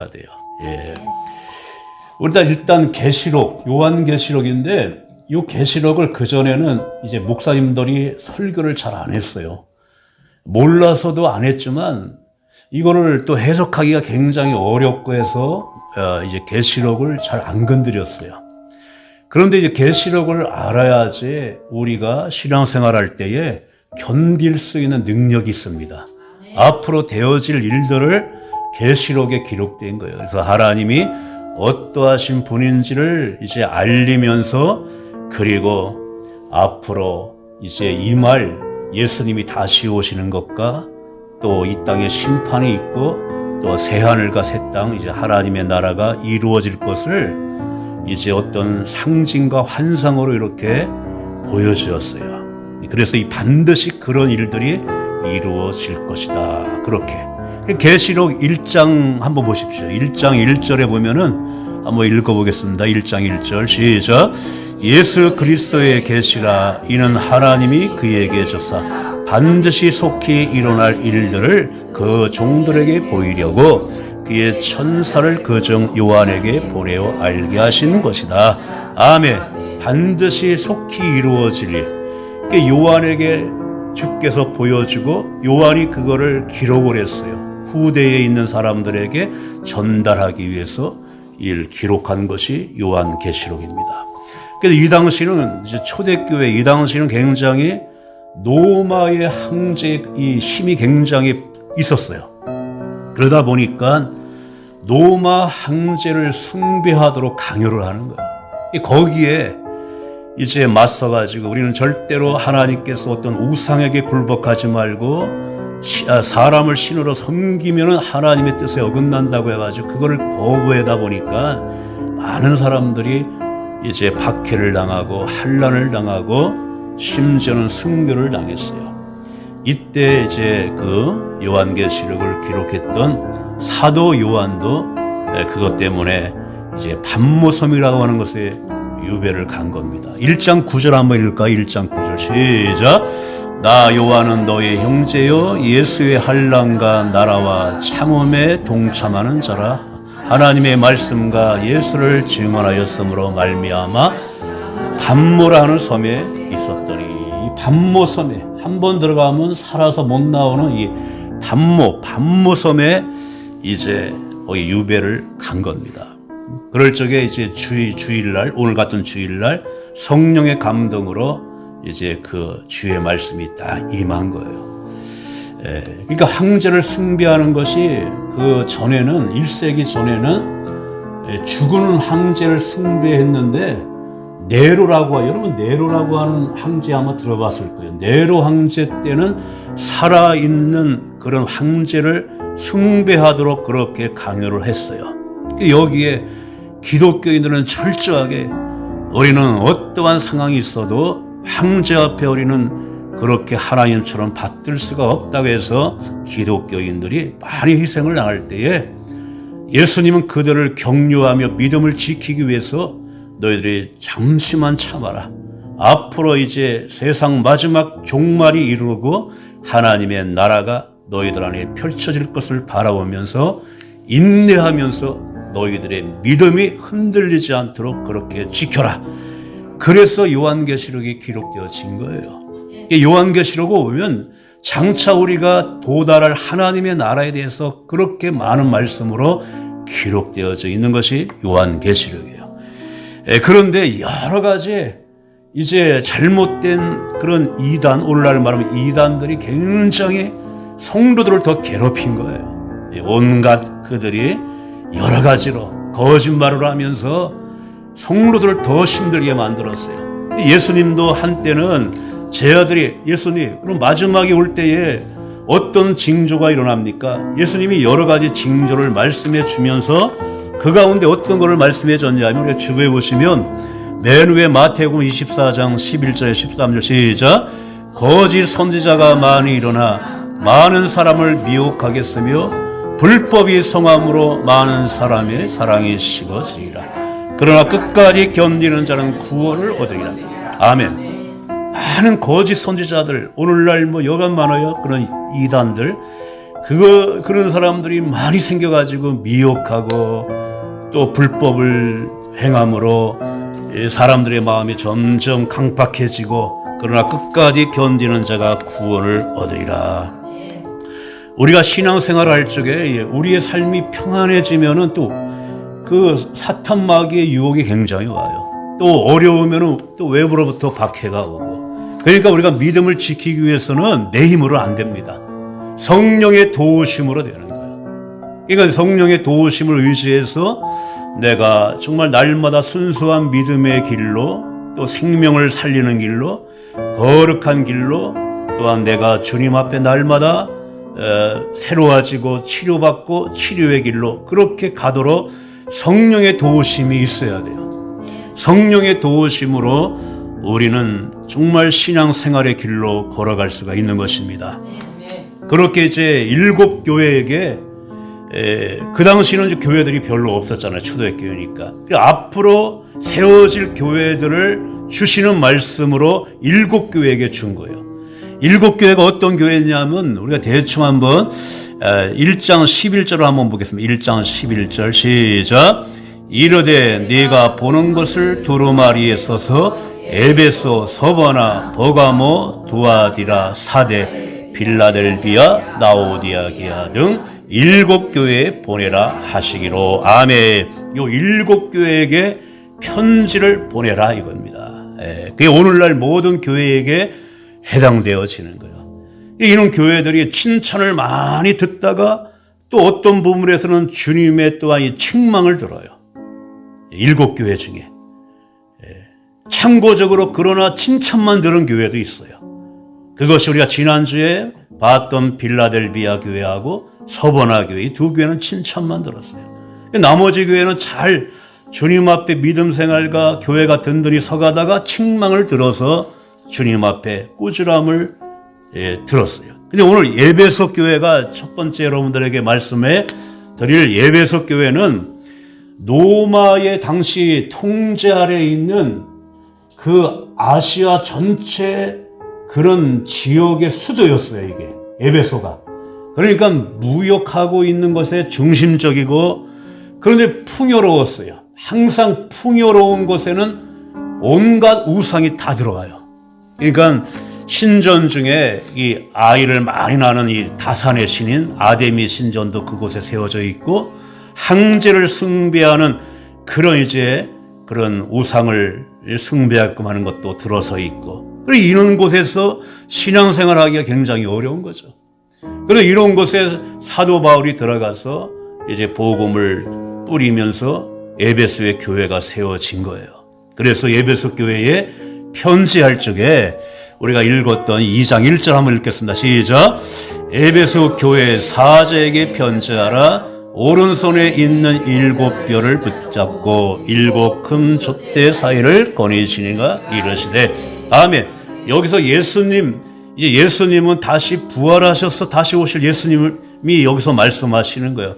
돼요. 예. 우리가 일단 계시록, 요한계시록인데 이 계시록을 그전에는 이제 목사님들이 설교를 잘 안 했어요. 몰라서도 안 했지만 이거를 또 해석하기가 굉장히 어렵고 해서 이제 계시록을 잘 안 건드렸어요. 그런데 이제 계시록을 알아야지 우리가 신앙생활할 때에 견딜 수 있는 능력이 있습니다. 앞으로 되어질 일들을 계시록에 기록된 거예요. 그래서 하나님이 어떠하신 분인지를 이제 알리면서, 그리고 앞으로 이제 이 말 예수님이 다시 오시는 것과 또 이 땅에 심판이 있고 또 새하늘과 새 땅, 이제 하나님의 나라가 이루어질 것을 이제 어떤 상징과 환상으로 이렇게 보여주었어요. 그래서 이 반드시 그런 일들이 이루어질 것이다. 그렇게. 계시록 1장 한번 보십시오. 1장 1절에 보면은 한번 읽어보겠습니다. 1장 1절 시작. 예수 그리스도의 계시라. 이는 하나님이 그에게 주사 반드시 속히 일어날 일들을 그 종들에게 보이려고 그의 천사를 그중 요한에게 보내어 알게 하신 것이다. 아멘. 반드시 속히 이루어질 일. 요한에게 주께서 보여주고 요한이 그거를 기록을 했어요. 후대에 있는 사람들에게 전달하기 위해서 이를 기록한 것이 요한계시록입니다. 그래서 이 당시는 이제 초대교회, 이 당시는 굉장히 로마의 황제의 이 힘이 굉장히 있었어요. 그러다 보니까 로마 황제를 숭배하도록 강요를 하는 거예요. 거기에 이제 맞서가지고 우리는 절대로 하나님께서 어떤 우상에게 굴복하지 말고 사람을 신으로 섬기면 하나님의 뜻에 어긋난다고 해가지고 그거를 거부하다 보니까 많은 사람들이 이제 박해를 당하고 환난을 당하고 심지어는 순교를 당했어요. 이때 이제 그 요한계시록을 기록했던 사도 요한도 그것 때문에 이제 반모섬이라고 하는 것에 유배를 간 겁니다. 1장 9절 한번 읽을까요? 1장 9절 시작. 나 요한은 너의 형제요 예수의 환난과 나라와 참음에 동참하는 자라. 하나님의 말씀과 예수를 증언하였으므로 말미암아 반모라 하는 섬에 있었더니, 이 반모섬에 한번 들어가면 살아서 못 나오는 이 반모섬에 이제 거기 유배를 간 겁니다. 그럴 적에 이제 주일날, 오늘 같은 주일날 성령의 감동으로 이제 그 주의 말씀이 딱 임한 거예요. 그러니까 황제를 숭배하는 것이 그 전에는 1세기 전에는 죽은 황제를 숭배했는데 네로라고, 여러분 네로라고 하는 황제 아마 들어봤을 거예요. 네로 황제 때는 살아있는 그런 황제를 숭배하도록 그렇게 강요를 했어요. 여기에 기독교인들은 철저하게 우리는 어떠한 상황이 있어도 황제 앞에 우리는 그렇게 하나님처럼 받들 수가 없다고 해서 기독교인들이 많이 희생을 당할 때에 예수님은 그들을 격려하며 믿음을 지키기 위해서 너희들이 잠시만 참아라. 앞으로 이제 세상 마지막 종말이 이루고 하나님의 나라가 너희들 안에 펼쳐질 것을 바라보면서 인내하면서 너희들의 믿음이 흔들리지 않도록 그렇게 지켜라. 그래서 요한계시록이 기록되어진 거예요. 요한계시록을 보면 장차 우리가 도달할 하나님의 나라에 대해서 그렇게 많은 말씀으로 기록되어져 있는 것이 요한계시록이에요. 그런데 여러 가지 이제 잘못된 그런 이단, 오늘날 말하면 이단들이 굉장히 성도들을 더 괴롭힌 거예요. 온갖 그들이 여러 가지로 거짓말을 하면서 성도들을 더 힘들게 만들었어요. 예수님도 한때는 제 아들이, 예수님 그럼 마지막에 올 때에 어떤 징조가 일어납니까? 예수님이 여러 가지 징조를 말씀해 주면서 그 가운데 어떤 것을 말씀해 줬냐면, 우리 주부에 보시면 맨 위에 마태복음 24장 11절에 13절 시작. 거짓 선지자가 많이 일어나 많은 사람을 미혹하겠으며 불법이 성함으로 많은 사람의 사랑이 식어지리라. 그러나 끝까지 견디는 자는 구원을 얻으리라. 아멘. 많은 거짓 선지자들, 오늘날 여간 많아요. 그런 이단들, 그런 사람들이 많이 생겨가지고 미혹하고 또 불법을 행함으로 사람들의 마음이 점점 강팍해지고 그러나 끝까지 견디는 자가 구원을 얻으리라. 우리가 신앙생활을 할 적에 우리의 삶이 평안해지면은 또 그 사탄 마귀의 유혹이 굉장히 와요. 또 어려우면은 또 외부로부터 박해가 오고. 그러니까 우리가 믿음을 지키기 위해서는 내 힘으로 안 됩니다. 성령의 도우심으로 되는 거예요. 그러니까 성령의 도우심을 의지해서 내가 정말 날마다 순수한 믿음의 길로 또 생명을 살리는 길로 거룩한 길로 또한 내가 주님 앞에 날마다 새로워지고 치료받고 치료의 길로 그렇게 가도록 성령의 도우심이 있어야 돼요. 성령의 도우심으로 우리는 정말 신앙생활의 길로 걸어갈 수가 있는 것입니다. 그렇게 이제 7교회에게 그 당시는 이제 교회들이 별로 없었잖아요. 초대교회니까. 앞으로 세워질 교회들을 주시는 말씀으로 7교회에게 준 거예요. 7교회가 어떤 교회냐면 우리가 대충 한번 1장 11절을 한번 보겠습니다. 1장 11절 시작. 이르되 네가 보는 것을 두루마리에 써서 에베소, 서바나, 버가모, 두아디라, 사데, 빌라델비아, 라오디아게아 등 7교회에 보내라 하시기로. 아멘. 요 7교회에게 편지를 보내라 이겁니다. 그게 오늘날 모든 교회에게 해당되어지는 거예요. 이런 교회들이 칭찬을 많이 듣다가 또 어떤 부분에서는 주님의 또한 이 책망을 들어요. 7교회 중에. 참고적으로 그러나 칭찬만 들은 교회도 있어요. 그것이 우리가 지난주에 봤던 빌라델비아 교회하고 서버나 교회 이 두 교회는 칭찬만 들었어요. 나머지 교회는 잘 주님 앞에 믿음 생활과 교회가 든든히 서가다가 책망을 들어서 주님 앞에 꾸지람을 들었어요. 근데 오늘 에베소 교회가 첫 번째 여러분들에게 말씀해 드릴 에베소 교회는 로마의 당시 통제 아래에 있는 그 아시아 전체 그런 지역의 수도였어요, 이게. 에베소가. 그러니까 무역하고 있는 것에 중심적이고 그런데 풍요로웠어요. 항상 풍요로운 곳에는 온갖 우상이 다 들어가요. 그러니까 신전 중에 이 아이를 많이 낳는 이 다산의 신인 아데미 신전도 그곳에 세워져 있고 항제를 숭배하는 그런 우상을 숭배하게끔 하는 것도 들어서 있고 그리고 이런 곳에서 신앙생활 하기가 굉장히 어려운 거죠. 그래서 이런 곳에 사도 바울이 들어가서 이제 복음을 뿌리면서 에베소의 교회가 세워진 거예요. 그래서 에베소 교회에 편지할 적에 우리가 읽었던 2장 1절 한번 읽겠습니다. 시작. 에베소 교회 사자에게 편지하라. 오른손에 있는 7뼈를 붙잡고 7금 촛대 사이를 거니시니가 이르시되. 아멘. 여기서 예수님은 다시 부활하셔서 다시 오실 예수님이 여기서 말씀하시는 거예요.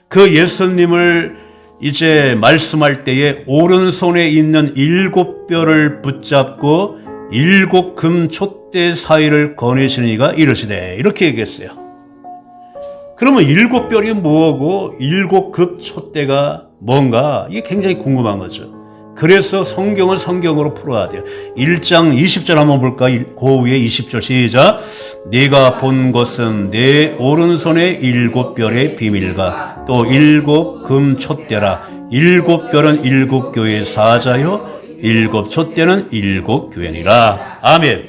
그 예수님을 이제 말씀할 때에 오른손에 있는 7뼈를 붙잡고 7금 촛대 사이를 거니시는 이가 이르시되 이렇게 얘기했어요. 그러면 7뼈이 뭐고 7급 촛대가 뭔가 이게 굉장히 궁금한 거죠. 그래서 성경을 성경으로 풀어야 돼요. 1장 20절 한번 볼까? 그 위에 20절 시작. 네가 본 것은 내 오른손의 7뼈의 비밀과 또 7금 촛대라. 7뼈는 7교회의 사자요 7 촛대는 7교회니라. 아멘.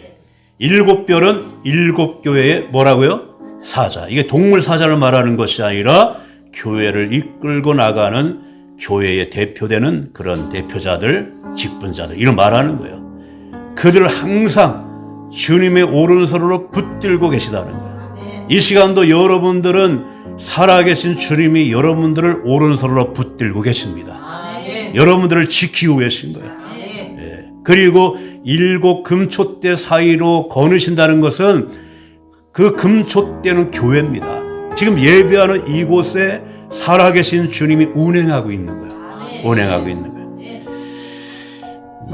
7뼈는 7교회의 뭐라고요? 사자. 이게 동물 사자를 말하는 것이 아니라 교회를 이끌고 나가는 교회의 대표되는 그런 대표자들, 직분자들 이런 말하는 거예요. 그들을 항상 주님의 오른손으로 붙들고 계시다는 거예요. 이 시간도 여러분들은 살아계신 주님이 여러분들을 오른손으로 붙들고 계십니다. 여러분들을 지키고 계신 거예요. 그리고 7금 촛대 사이로 거느신다는 것은 그 금촛대는 교회입니다. 지금 예배하는 이곳에 살아계신 주님이 운행하고 있는 거예요. 운행하고 있는 거예요.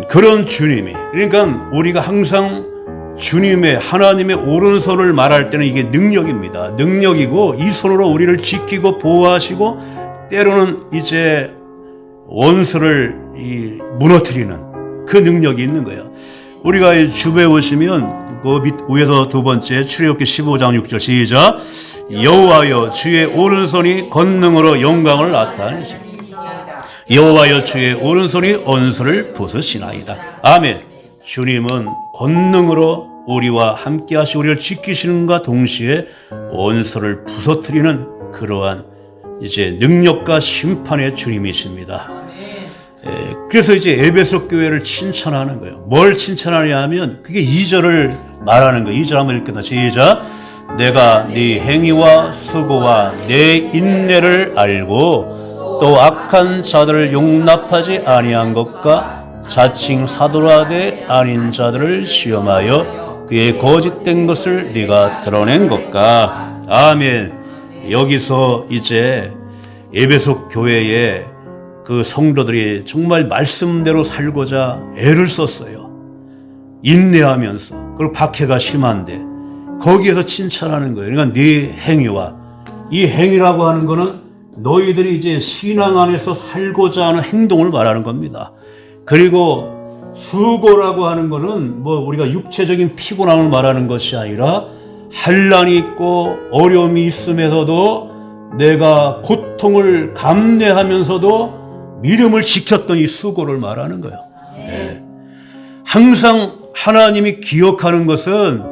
그런 주님이, 그러니까 우리가 항상 주님의 하나님의 오른손을 말할 때는 이게 능력입니다. 능력이고 이 손으로 우리를 지키고 보호하시고 때로는 이제 원수를 무너뜨리는 그 능력이 있는 거예요. 우리가 주부에 오시면 그 밑 위에서 두 번째 출애굽기 15장 6절 시작. 여호와여 주의 오른손이 권능으로 영광을 나타내시고 여호와여 주의 오른손이 원수를 부수시나이다. 아멘. 주님은 권능으로 우리와 함께 하시고 우리를 지키시는가 동시에 원수를 부서뜨리는 그러한 이제 능력과 심판의 주님이십니다. 그래서 이제 에베소 교회를 칭찬하는 거예요. 뭘 칭찬하냐 하면 그게 2절을 말하는 거예요. 2절 한번 읽겠다. 시작. 내가 네 행위와 수고와 내 인내를 알고 또 악한 자들을 용납하지 아니한 것과 자칭 사도라되 아닌 자들을 시험하여 그의 거짓된 것을 네가 드러낸 것과. 아멘. 여기서 이제 에베소 교회에 그 성도들이 정말 말씀대로 살고자 애를 썼어요. 인내하면서. 그리고 박해가 심한데 거기에서 칭찬하는 거예요. 그러니까 네 행위와 이 행위라고 하는 거는 너희들이 이제 신앙 안에서 살고자 하는 행동을 말하는 겁니다. 그리고 수고라고 하는 거는 뭐 우리가 육체적인 피곤함을 말하는 것이 아니라 환난이 있고 어려움이 있음에서도 내가 고통을 감내하면서도 믿음을 지켰던 이 수고를 말하는 거예요. 네. 항상 하나님이 기억하는 것은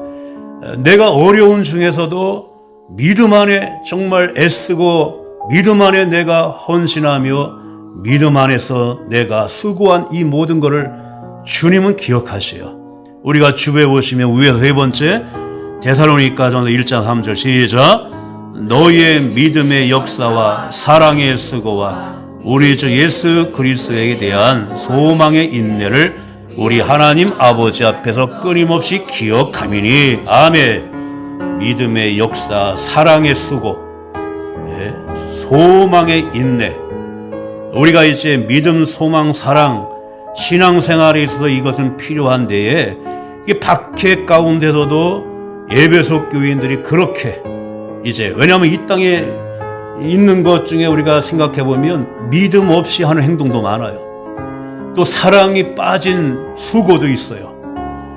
내가 어려운 중에서도 믿음 안에 정말 애쓰고 믿음 안에 내가 헌신하며 믿음 안에서 내가 수고한 이 모든 것을 주님은 기억하세요. 우리가 주부에 보시면 위에서 세 번째 데살로니가전서 1장 3절 시작. 너희의 믿음의 역사와 사랑의 수고와 우리 주 예수 그리스도에 대한 소망의 인내를 우리 하나님 아버지 앞에서 끊임없이 기억하미니. 아멘. 믿음의 역사, 사랑의 수고, 소망의 인내. 우리가 이제 믿음, 소망, 사랑, 신앙생활에 있어서 이것은 필요한데 이 박해 가운데서도 에베소 교인들이 그렇게 이제 왜냐하면 이 땅에 있는 것 중에 우리가 생각해 보면 믿음 없이 하는 행동도 많아요. 또 사랑이 빠진 수고도 있어요.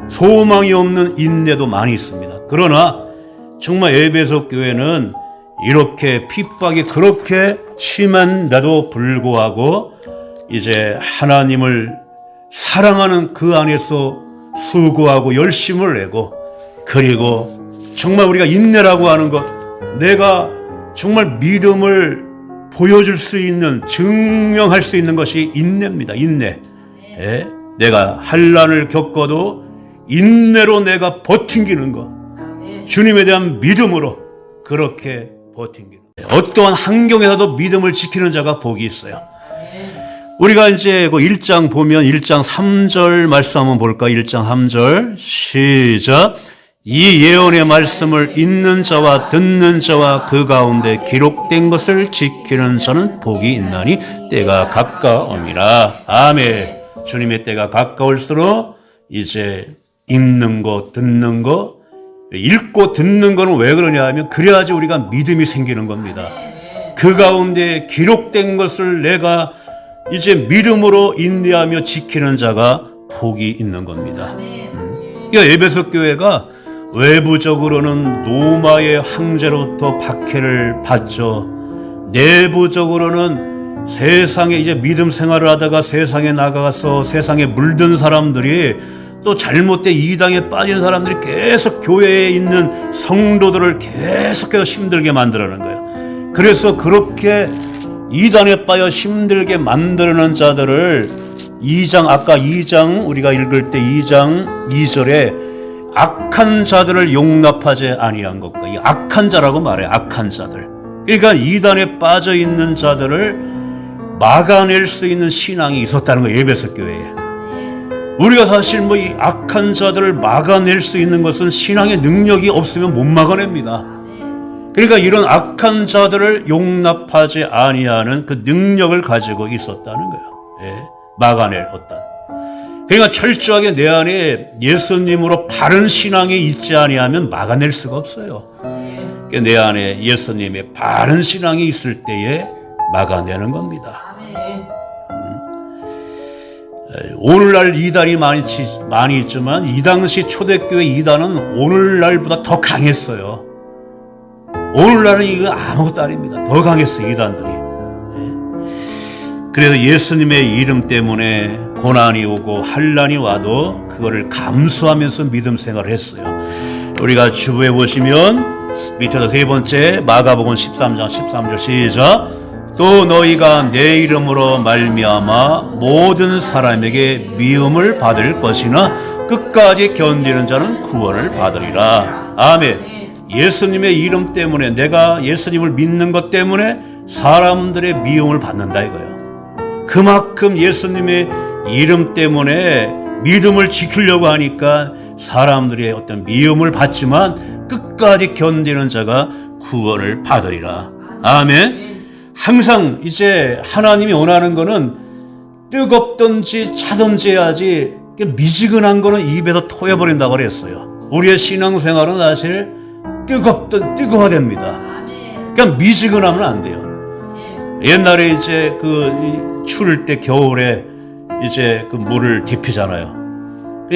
소망이 없는 인내도 많이 있습니다. 그러나 정말 에베소 교회는 이렇게 핍박이 그렇게 심한데도 불구하고 이제 하나님을 사랑하는 그 안에서 수고하고 열심을 내고 그리고 정말 우리가 인내라고 하는 것 내가 정말 믿음을 보여줄 수 있는 증명할 수 있는 것이 인내입니다. 인내. 내가 환난을 겪어도 인내로 내가 버팅기는 것 주님에 대한 믿음으로 그렇게 버팅기는 것 어떠한 환경에서도 믿음을 지키는 자가 복이 있어요. 우리가 이제 그 1장 보면 1장 3절 말씀 한번 볼까? 1장 3절 시작. 이 예언의 말씀을 읽는 자와 듣는 자와 그 가운데 기록된 것을 지키는 자는 복이 있나니 때가 가까움이라. 아멘. 주님의 때가 가까울수록 이제 읽는 거 듣는 거 읽고 듣는 거는 왜 그러냐 하면 그래야지 우리가 믿음이 생기는 겁니다. 그 가운데 기록된 것을 내가 이제 믿음으로 인내하며 지키는 자가 복이 있는 겁니다. 그러니까 에베소 교회가 외부적으로는 로마의 황제로부터 박해를 받죠. 내부적으로는 세상에 이제 믿음 생활을 하다가 세상에 나가서 세상에 물든 사람들이 또 잘못된 이당에 빠진 사람들이 계속 교회에 있는 성도들을 계속해서 힘들게 만들어내는 거예요. 그래서 그렇게 이단에 빠져 힘들게 만드는 자들을 2장 아까 2장 우리가 읽을 때 2장 2절에 악한 자들을 용납하지 아니한 것과 이 악한 자라고 말해요. 악한 자들. 그러니까 이단에 빠져 있는 자들을 막아낼 수 있는 신앙이 있었다는 거예요. 에베소 교회에. 우리가 사실 뭐 이 악한 자들을 막아낼 수 있는 것은 신앙의 능력이 없으면 못 막아냅니다. 그러니까 이런 악한 자들을 용납하지 아니하는 그 능력을 가지고 있었다는 거예요. 막아낼 어떤. 그러니까 철저하게 내 안에 예수님으로 바른 신앙이 있지 아니하면 막아낼 수가 없어요. 그러니까 내 안에 예수님의 바른 신앙이 있을 때에 막아내는 겁니다. 오늘날 이단이 많이 있지만 이 당시 초대교회 이단은 오늘날보다 더 강했어요. 오늘날은 이거 아무것도 아닙니다. 더 강했어요, 이단들이. 그래서 예수님의 이름 때문에 고난이 오고 환난이 와도 그거를 감수하면서 믿음 생활을 했어요. 우리가 주부에 보시면 밑에서 세 번째 마가복음 13장 13절 시작. 또 너희가 내 이름으로 말미암아 모든 사람에게 미움을 받을 것이나 끝까지 견디는 자는 구원을 받으리라. 아멘. 예수님의 이름 때문에, 내가 예수님을 믿는 것 때문에 사람들의 미움을 받는다 이거예요. 그만큼 예수님의 이름 때문에 믿음을 지키려고 하니까 사람들의 어떤 미움을 받지만 끝까지 견디는 자가 구원을 받으리라. 아멘. 항상 이제 하나님이 원하는 거는 뜨겁든지 차든지 해야지, 미지근한 거는 입에서 토해버린다고 그랬어요. 우리의 신앙생활은 사실 뜨거워야 됩니다. 그러니까 미지근하면 안 돼요. 옛날에 이제 추울 때 겨울에 이제 물을 데피잖아요.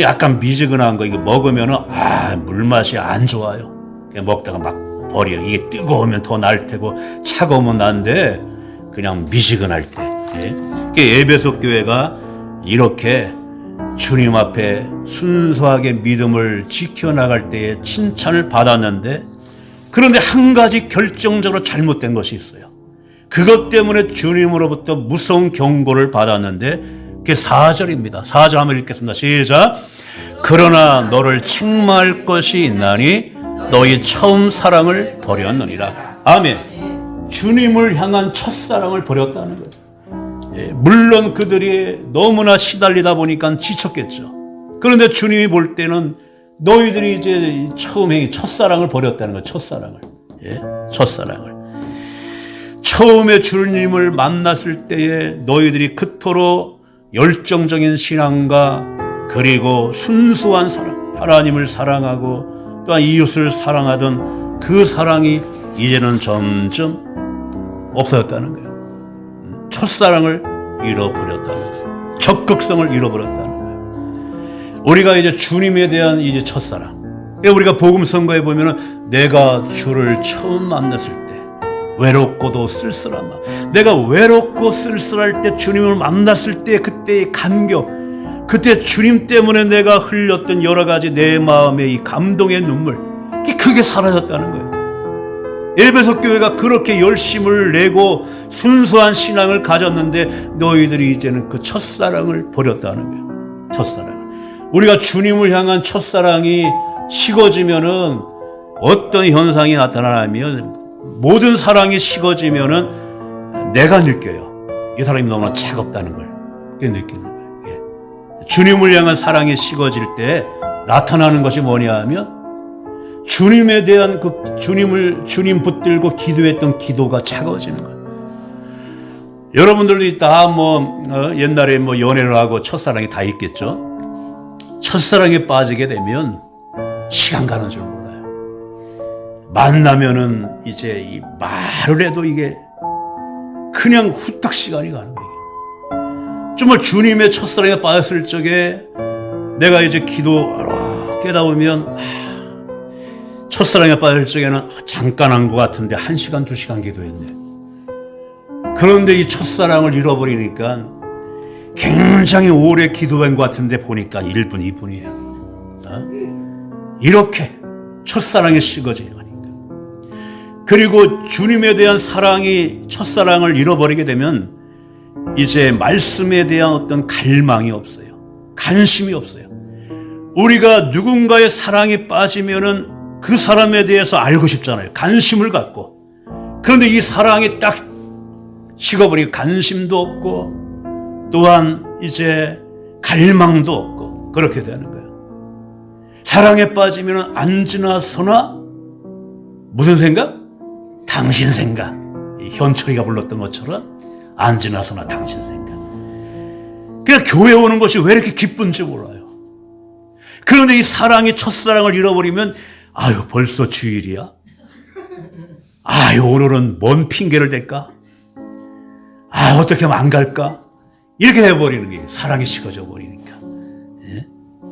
약간 미지근한 거 이거 먹으면은 물맛이 안 좋아요. 그냥 먹다가 막 버려. 이게 뜨거우면 더 날 테고 차가우면 난데 그냥 미지근할 때. 에베소 교회가 이렇게 주님 앞에 순수하게 믿음을 지켜나갈 때에 칭찬을 받았는데, 그런데 한 가지 결정적으로 잘못된 것이 있어요. 그것 때문에 주님으로부터 무서운 경고를 받았는데 그게 4절입니다. 4절 한번 읽겠습니다. 시작. 그러나 너를 책망할 것이 있나니 너희 처음 사랑을 버렸느니라. 아멘. 주님을 향한 첫사랑을 버렸다는 거예요. 물론 그들이 너무나 시달리다 보니까 지쳤겠죠. 그런데 주님이 볼 때는 너희들이 이제 첫사랑을 버렸다는 거예요. 첫사랑을. 첫사랑을. 처음에 주님을 만났을 때에 너희들이 그토록 열정적인 신앙과 그리고 순수한 사랑, 하나님을 사랑하고 또한 이웃을 사랑하던 그 사랑이 이제는 점점 없어졌다는 거예요. 첫사랑을 잃어버렸다는 거예요. 적극성을 잃어버렸다는 거예요. 우리가 이제 주님에 대한 이제 첫사랑. 우리가 복음 선거에 보면은 내가 주를 처음 만났을 때 외롭고도 쓸쓸하마. 내가 외롭고 쓸쓸할 때 주님을 만났을 때 그때의 감격, 그때 주님 때문에 내가 흘렸던 여러 가지 내 마음의 이 감동의 눈물, 그게 사라졌다는 거예요. 에베소 교회가 그렇게 열심을 내고 순수한 신앙을 가졌는데 너희들이 이제는 그 첫사랑을 버렸다는 거예요. 첫사랑을. 우리가 주님을 향한 첫사랑이 식어지면은 어떤 현상이 나타나냐면, 모든 사랑이 식어지면은 내가 느껴요. 이 사람이 너무나 차갑다는 걸 느끼는 거예요. 주님을 향한 사랑이 식어질 때 나타나는 것이 뭐냐 하면, 주님에 대한 주님 붙들고 기도했던 기도가 차가워지는 거예요. 여러분들도 다 옛날에 연애를 하고 첫사랑이 다 있겠죠. 첫사랑에 빠지게 되면 시간 가는 줄 몰라요. 만나면은 이제 이 말을 해도 이게 그냥 후딱 시간이 가는 거예요. 정말 주님의 첫사랑에 빠졌을 적에 내가 이제 깨달으면 첫사랑에 빠질 적에는 잠깐 한 것 같은데 1시간, 2시간 기도했네. 그런데 이 첫사랑을 잃어버리니까 굉장히 오래 기도한 것 같은데 보니까 1분, 2분이에요. 이렇게 첫사랑이 식어지니까. 그리고 주님에 대한 첫사랑을 잃어버리게 되면 이제 말씀에 대한 어떤 갈망이 없어요. 관심이 없어요. 우리가 누군가의 사랑에 빠지면은 그 사람에 대해서 알고 싶잖아요. 관심을 갖고. 그런데 이 사랑이 딱 식어버리고 관심도 없고 또한 이제 갈망도 없고 그렇게 되는 거예요. 사랑에 빠지면 안 지나서나 무슨 생각? 당신 생각. 현철이가 불렀던 것처럼 안 지나서나 당신 생각. 그냥 교회 오는 것이 왜 이렇게 기쁜지 몰라요. 그런데 이 사랑의 첫사랑을 잃어버리면 아유 벌써 주일이야? 아유 오늘은 뭔 핑계를 댈까? 아 어떻게 하면 안 갈까? 이렇게 해버리는 게 사랑이 식어져 버리니까. 예?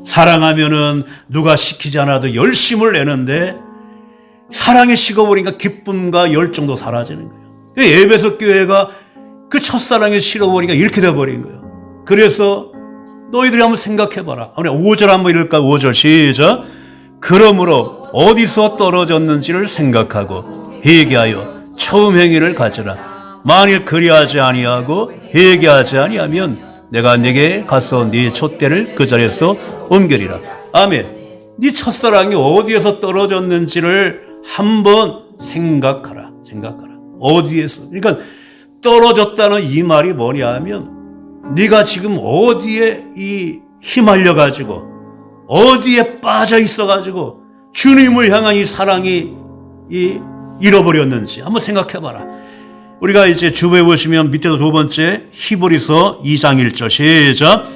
사랑하면은 누가 시키지 않아도 열심을 내는데 사랑이 식어버리니까 기쁨과 열정도 사라지는 거예요. 에베소 교회가 그 첫사랑이 식어버리니까 이렇게 돼버린 거예요. 그래서 너희들이 한번 생각해봐라. 5절 한번 읽을까? 5절 시작. 그러므로 어디서 떨어졌는지를 생각하고 회개하여 처음 행위를 가지라. 만일 그리하지 아니하고 회개하지 아니하면 내가 네게 가서 네 촛대를 그 자리에서 옮기리라. 아멘. 네 첫사랑이 어디에서 떨어졌는지를 한번 생각하라. 어디에서? 그러니까 떨어졌다는 이 말이 뭐냐 하면 네가 지금 어디에 휘말려 가지고 어디에 빠져 있어 가지고 주님을 향한 이 사랑이 잃어버렸는지 한번 생각해 봐라. 우리가 이제 주부에 보시면 밑에도 두 번째 히브리서 2장 1절 시작.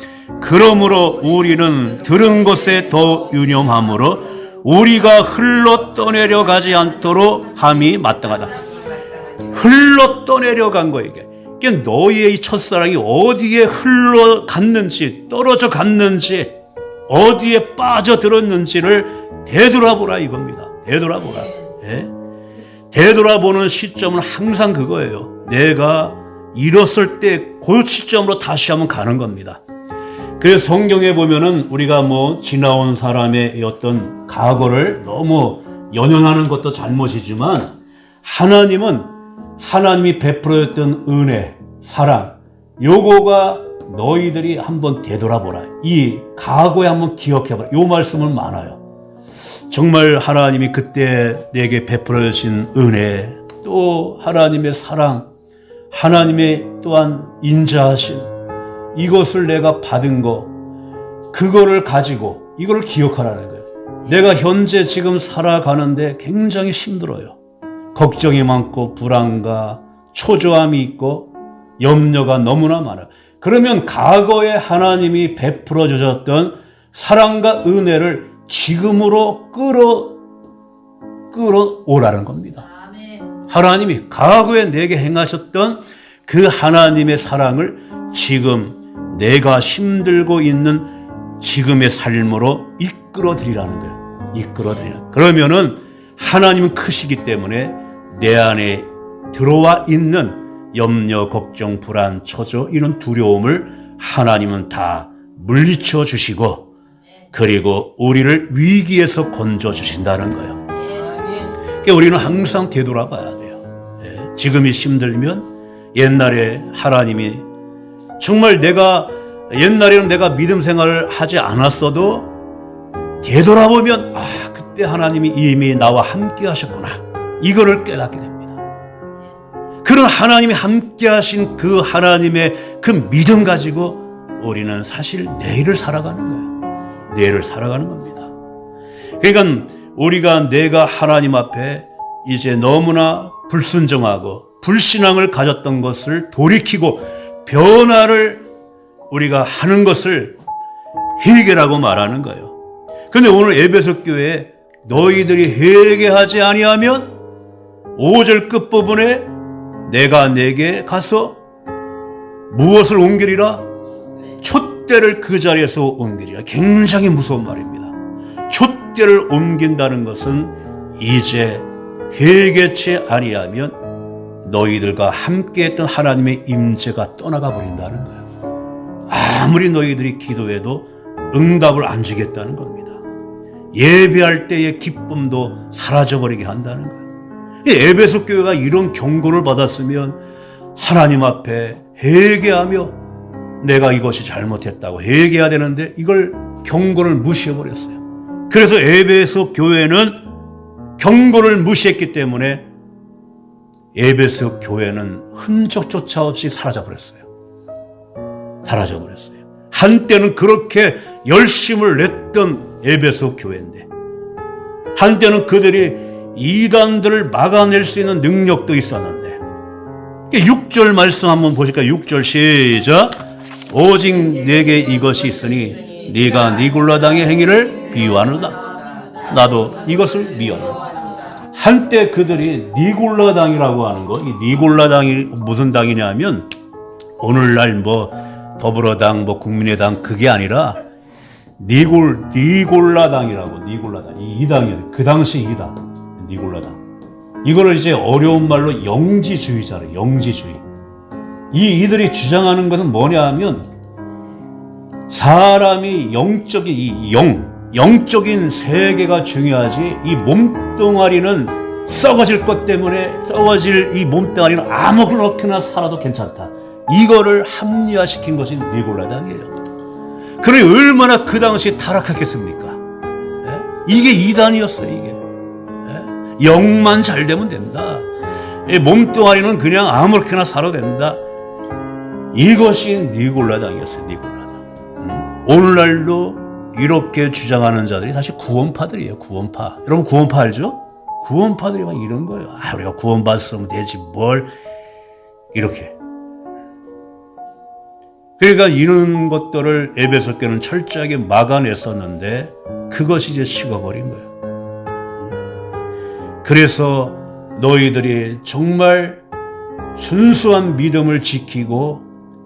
그러므로 우리는 들은 것에 더 유념함으로 우리가 흘러 떠내려 가지 않도록 함이 마땅하다. 흘러 떠내려 간 거 이게. 그러니까 너희의 이 첫사랑이 어디에 흘러갔는지 떨어져 갔는지 어디에 빠져들었는지를 되돌아보라 이겁니다. 되돌아보라. 예? 되돌아보는 시점은 항상 그거예요. 내가 잃었을 때 그 시점으로 다시 한번 가는 겁니다. 그래서 성경에 보면은 우리가 지나온 사람의 어떤 과거를 너무 연연하는 것도 잘못이지만 하나님이 베풀어줬던 은혜, 사랑, 요거가 너희들이 한번 되돌아보라. 이 과거에 한번 기억해봐라. 요 말씀은 많아요. 정말 하나님이 그때 내게 베풀어 주신 은혜, 또 하나님의 사랑, 하나님의 또한 인자하신 이것을 내가 받은 거, 그거를 가지고 이걸 기억하라는 거예요. 내가 현재 지금 살아가는데 굉장히 힘들어요. 걱정이 많고 불안과 초조함이 있고 염려가 너무나 많아요. 그러면 과거에 하나님이 베풀어 주셨던 사랑과 은혜를 지금으로 끌어오라는 겁니다. 하나님이 과거에 내게 행하셨던 그 하나님의 사랑을 지금 내가 힘들고 있는 지금의 삶으로 이끌어드리라는 거예요. 이끌어드리라. 그러면은 하나님은 크시기 때문에 내 안에 들어와 있는 염려, 걱정, 불안, 초조 이런 두려움을 하나님은 다 물리쳐 주시고 그리고 우리를 위기에서 건져 주신다는 거예요. 그러니까 우리는 항상 되돌아봐야 돼요. 지금이 힘들면 옛날에 하나님이 정말 옛날에는 내가 믿음 생활을 하지 않았어도 되돌아보면 그때 하나님이 이미 나와 함께 하셨구나. 이거를 깨닫게 됩니다. 그런 하나님이 함께 하신 그 하나님의 그 믿음 가지고 우리는 사실 내일을 살아가는 거예요. 내일을 살아가는 겁니다. 그러니까 내가 하나님 앞에 이제 너무나 불순종하고 불신앙을 가졌던 것을 돌이키고 변화를 우리가 하는 것을 회개라고 말하는 거예요. 그런데 오늘 에베소 교회에 너희들이 회개하지 아니하면 5절 끝부분에 내가 내게 가서 무엇을 옮기리라? 촛대를 그 자리에서 옮기리라. 굉장히 무서운 말입니다. 촛대를 옮긴다는 것은 이제 회개치 아니하면 너희들과 함께했던 하나님의 임재가 떠나가 버린다는 거예요. 아무리 너희들이 기도해도 응답을 안 주겠다는 겁니다. 예배할 때의 기쁨도 사라져버리게 한다는 거예요. 에베소 교회가 이런 경고를 받았으면 하나님 앞에 회개하며 내가 이것이 잘못했다고 회개해야 되는데 이걸 경고를 무시해버렸어요. 그래서 에베소 교회는 경고를 무시했기 때문에 에베소 교회는 흔적조차 없이 사라져버렸어요. 한때는 그렇게 열심을 냈던 에베소 교회인데 한때는 그들이 이단들을 막아낼 수 있는 능력도 있었는데 6절 말씀 한번 보실까요? 6절 시작. 오직 내게 이것이 있으니 네가 니골라당의 행위를 비유하노라. 나도 이것을 미워한다. 한때 그들이 니골라당이라고 하는 거, 이 니골라당이 무슨 당이냐면 오늘날 뭐 더불어당, 뭐 국민의당 그게 아니라 니골라당이라고, 니골라당. 이 당이에요. 그 당시 이 당, 니골라당. 이거를 이제 어려운 말로 영지주의자래, 영지주의. 이들이 주장하는 것은 뭐냐 하면 사람이 영적인 세계가 중요하지 이 몸뚱아리는 썩어질 것 때문에 썩어질 이 몸뚱아리는 아무렇게나 살아도 괜찮다. 이거를 합리화시킨 것이 니골라당이에요. 그러니 얼마나 그 당시 타락했겠습니까? 예? 이게 이단이었어요. 이게 영만 잘 되면 된다. 이 몸뚱아리는 그냥 아무렇게나 살아도 된다. 이것이 니골라당이었어요. 니골라당. 오늘날도 이렇게 주장하는 자들이 사실 구원파들이에요. 구원파. 여러분 구원파 알죠? 구원파들이 막 이런 거예요. 우리가 구원받았으면 되지 뭘 이렇게. 그러니까 이런 것들을 에베소교는 철저하게 막아냈었는데 그것이 이제 식어버린 거예요. 그래서 너희들이 정말 순수한 믿음을 지키고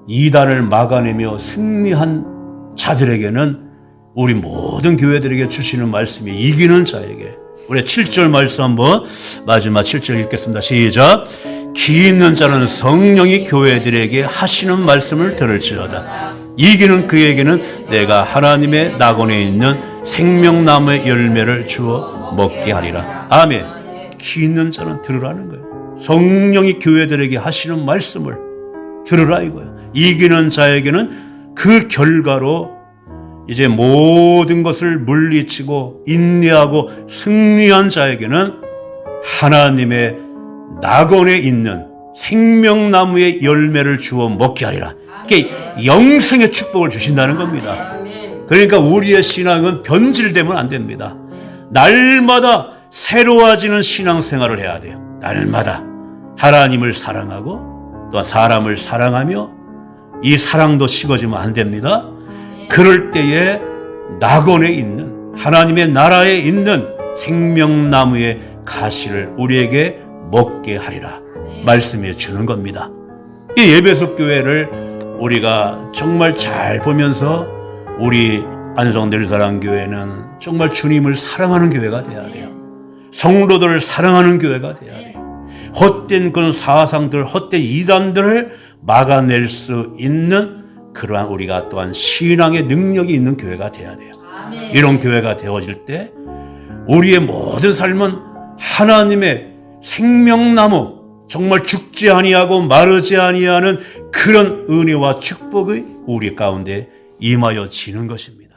이단을 막아내며 승리한 자들에게는 우리 모든 교회들에게 주시는 말씀이 이기는 자에게 우리 7절 말씀 한번 마지막 7절 읽겠습니다. 시작. 기 있는 자는 성령이 교회들에게 하시는 말씀을 들을지어다. 이기는 그에게는 내가 하나님의 낙원에 있는 생명나무의 열매를 주어 먹게 하리라. 아멘. 기 있는 자는 들으라는 거예요. 성령이 교회들에게 하시는 말씀을 들으라 이거예요. 이기는 자에게는 그 결과로 이제 모든 것을 물리치고 인내하고 승리한 자에게는 하나님의 낙원에 있는 생명나무의 열매를 주어 먹게 하리라. 이게 영생의 축복을 주신다는 겁니다. 그러니까 우리의 신앙은 변질되면 안 됩니다. 날마다 새로워지는 신앙생활을 해야 돼요. 날마다 하나님을 사랑하고 또 사람을 사랑하며 이 사랑도 식어지면 안 됩니다. 그럴 때에 낙원에 있는 하나님의 나라에 있는 생명나무의 가시를 우리에게 먹게 하리라 말씀해 주는 겁니다. 이 에베소 교회를 우리가 정말 잘 보면서 우리 안성내리사랑교회는 정말 주님을 사랑하는 교회가 돼야 돼요. 성도들을 사랑하는 교회가 돼야 돼요. 헛된 그런 사상들, 헛된 이단들을 막아낼 수 있는 그러한 우리가 또한 신앙의 능력이 있는 교회가 돼야 돼요. 아멘. 이런 교회가 되어질 때 우리의 모든 삶은 하나님의 생명나무, 정말 죽지 아니하고 마르지 아니하는 그런 은혜와 축복이 우리 가운데 임하여지는 것입니다.